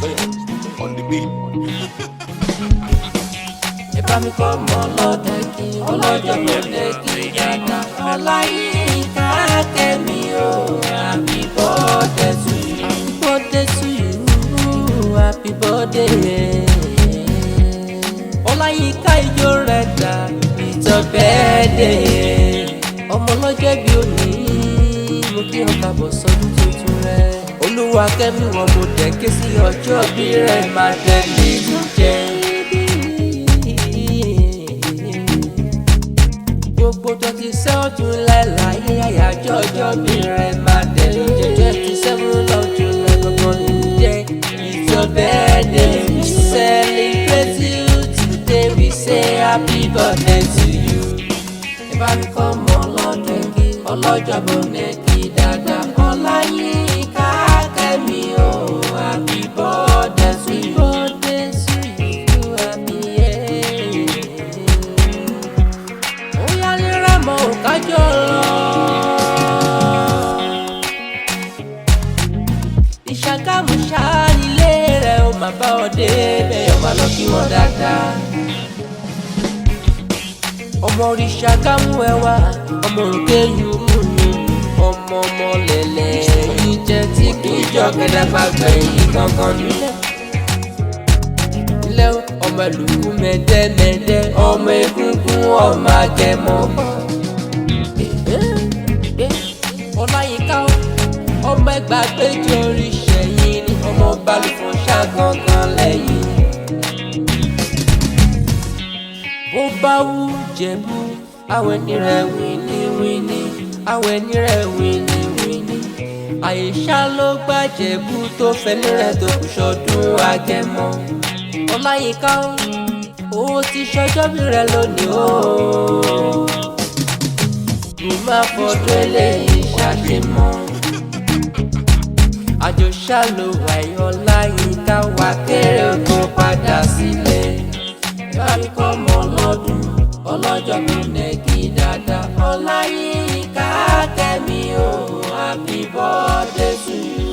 On the beat. Ìbá mi kọ́ mọ́ lọ́dẹ kí ọlọ́jọ́ lọ́dẹ kí dáadáa. Olayinka Kemi o, happy birthday to you. Happy birthday to you, happy birthday. Olayinka ijó rẹ̀ dà, it's your birthday. Ọmọ lọ́jọ́ bí òní, mo kí ọ káàbọ̀ sọ́dún tuntun rẹ̀. Olúwa kẹ́mi wọn mo dẹ̀ ké sí ọjọ́ bí rẹ̀ máa tẹ̀lé jẹ́. Gbogbo 27 July láyé àyájọ́ ọjọ́ bí rẹ̀ máa tẹ̀lé jẹ́. 27 of July gbọ̀ngàn ní jẹ́. It's your birthday, we celebrate you today, we say happy birthday to you. Ìbá mi kọ́ mọ́ lọ́dún kí ọlọ́jọ́ bò ní kí dáadáa. Olayinka Kemi o, happy birthday to you. Happy yeah. Ó yá ní rẹ́mọ̀ ò kájọ lọ. Ìṣàgámù ṣáá nílé rẹ̀ ó máa bá ọ dé bẹ́ẹ̀ wá lọ kí wọ́n dáadáa. Ọmọ orí Ṣàgámù ẹwà, ọmọ òkè yùmùyù, ọmọ lẹ̀lẹ̀ yìí jẹ́ tí kì í jọ kẹ́dàgbàgbà yìí kankan nílẹ̀. Ilé ọmọ ìlú mẹ́dẹ́mẹ́dẹ́, ọmọ egungun, ọmọ agẹmọ. Olayinka ọmọ ẹgbàgbéjì oríṣẹ́yìn ni ọmọ balùwẹ̀ ṣàgàngàn lẹ́yìn. Bó bá wù Jẹ̀bú, àwọn ẹni rẹ̀ wíníwíní, àwọn ẹni rẹ̀ wíníwíní. Àyíṣà ló gbà Jẹ̀bú tó fẹ́ni rẹ̀ tó kù ṣọdún Agẹmọ. Olayinka ó ti ṣọjọ́ bí rẹ̀ lónìí o. Mo máa fọdún eléyìí ṣàṣemọ́. Àjòṣà ló wà yọ Olayinka wá kéré oko padà sílé. Ìbámi kọ́ mọ́ lọ́dún ọlọ́jọ́ kò nẹ́kí dáadáa. Olayinka Kemi o, happy birthday to you.